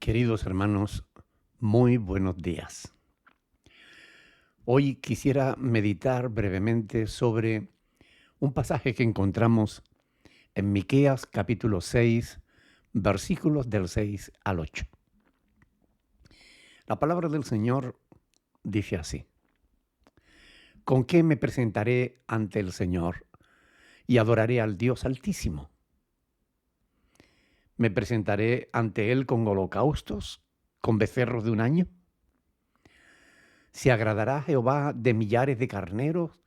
Queridos hermanos, muy buenos días. Hoy quisiera meditar brevemente sobre un pasaje que encontramos en Miqueas capítulo 6, versículos del 6 al 8. La palabra del Señor dice así: ¿Con qué me presentaré ante el Señor y adoraré al Dios Altísimo? ¿Me presentaré ante Él con holocaustos, con becerros de un año? ¿Se agradará Jehová de millares de carneros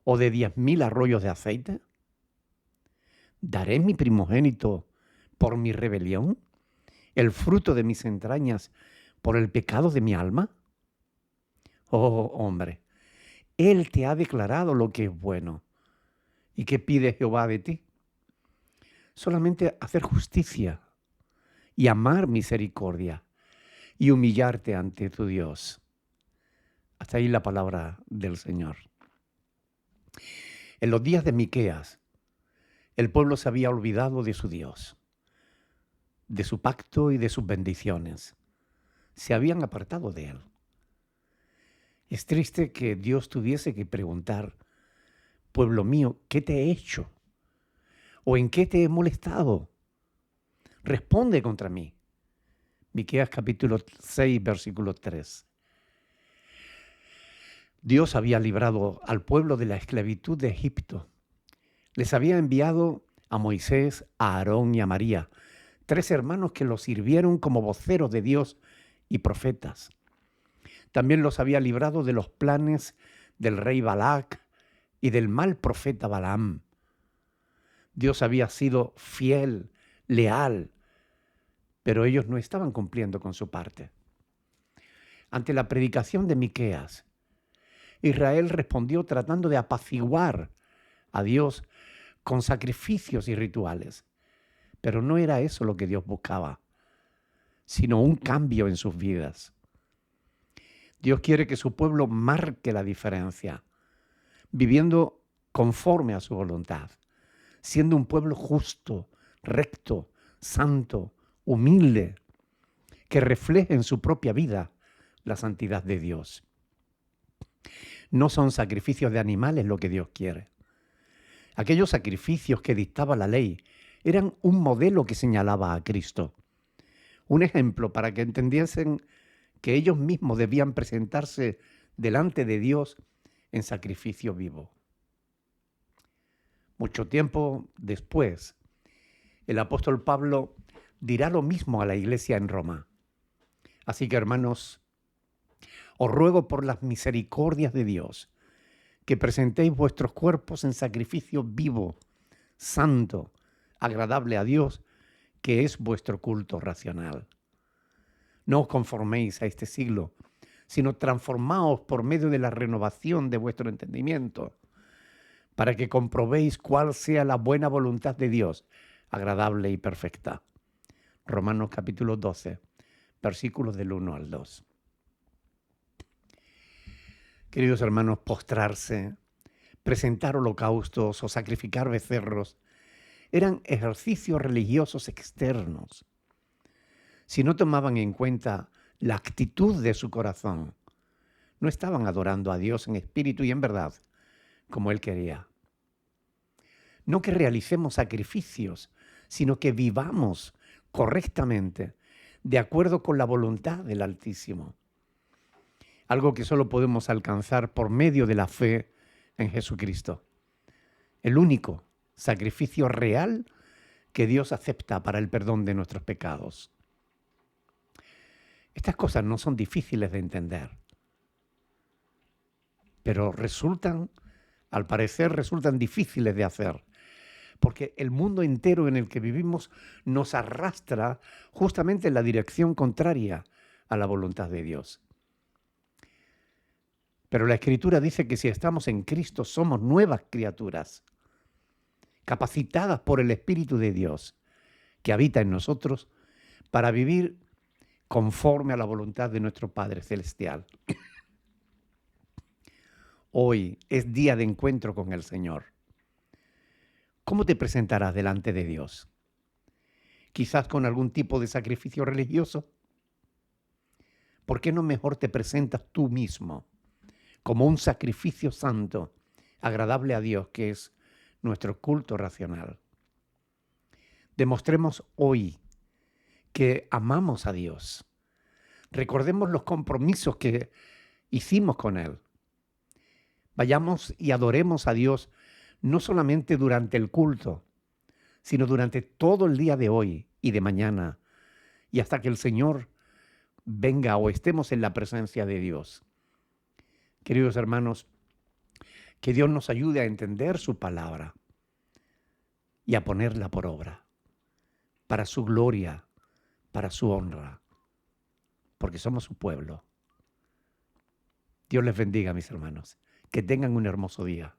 o de 10,000 arroyos de aceite? ¿Daré mi primogénito por mi rebelión, el fruto de mis entrañas por el pecado de mi alma? Oh, hombre, Él te ha declarado lo que es bueno. ¿Y qué pide Jehová de ti? Solamente hacer justicia y amar misericordia y humillarte ante tu Dios. Hasta ahí la palabra del Señor. En los días de Miqueas, el pueblo se había olvidado de su Dios, de su pacto y de sus bendiciones. Se habían apartado de Él. Es triste que Dios tuviese que preguntar: pueblo mío, ¿qué te he hecho? ¿O en qué te he molestado? Responde contra mí. Miqueas capítulo 6, versículo 3. Dios había librado al pueblo de la esclavitud de Egipto. Les había enviado a Moisés, a Aarón y a María, 3 hermanos que los sirvieron como voceros de Dios y profetas. También los había librado de los planes del rey Balac y del mal profeta Balaam. Dios había sido fiel, leal, pero ellos no estaban cumpliendo con su parte. Ante la predicación de Miqueas, Israel respondió tratando de apaciguar a Dios con sacrificios y rituales. Pero no era eso lo que Dios buscaba, sino un cambio en sus vidas. Dios quiere que su pueblo marque la diferencia, viviendo conforme a su voluntad, siendo un pueblo justo, recto, santo, humilde, que refleje en su propia vida la santidad de Dios. No son sacrificios de animales lo que Dios quiere. Aquellos sacrificios que dictaba la ley eran un modelo que señalaba a Cristo, un ejemplo para que entendiesen que ellos mismos debían presentarse delante de Dios en sacrificio vivo. Mucho tiempo después, el apóstol Pablo dirá lo mismo a la iglesia en Roma. Así que, hermanos, os ruego por las misericordias de Dios que presentéis vuestros cuerpos en sacrificio vivo, santo, agradable a Dios, que es vuestro culto racional. No os conforméis a este siglo, sino transformaos por medio de la renovación de vuestro entendimiento, para que comprobéis cuál sea la buena voluntad de Dios, agradable y perfecta. Romanos capítulo 12, versículos del 1 al 2. Queridos hermanos, postrarse, presentar holocaustos o sacrificar becerros eran ejercicios religiosos externos. Si no tomaban en cuenta la actitud de su corazón, no estaban adorando a Dios en espíritu y en verdad, como Él quería. No que realicemos sacrificios, sino que vivamos correctamente, de acuerdo con la voluntad del Altísimo. Algo que solo podemos alcanzar por medio de la fe en Jesucristo. El único sacrificio real que Dios acepta para el perdón de nuestros pecados. Estas cosas no son difíciles de entender, pero al parecer resultan difíciles de hacer, porque el mundo entero en el que vivimos nos arrastra justamente en la dirección contraria a la voluntad de Dios. Pero la Escritura dice que si estamos en Cristo somos nuevas criaturas, capacitadas por el Espíritu de Dios, que habita en nosotros para vivir conforme a la voluntad de nuestro Padre Celestial. Hoy es día de encuentro con el Señor. ¿Cómo te presentarás delante de Dios? Quizás con algún tipo de sacrificio religioso, ¿por qué no mejor te presentas tú mismo como un sacrificio santo, agradable a Dios, que es nuestro culto racional? Demostremos hoy que amamos a Dios. Recordemos los compromisos que hicimos con Él. Vayamos y adoremos a Dios no solamente durante el culto, sino durante todo el día de hoy y de mañana, y hasta que el Señor venga o estemos en la presencia de Dios. Queridos hermanos, que Dios nos ayude a entender su palabra y a ponerla por obra, para su gloria, para su honra, porque somos su pueblo. Dios les bendiga, mis hermanos. Que tengan un hermoso día.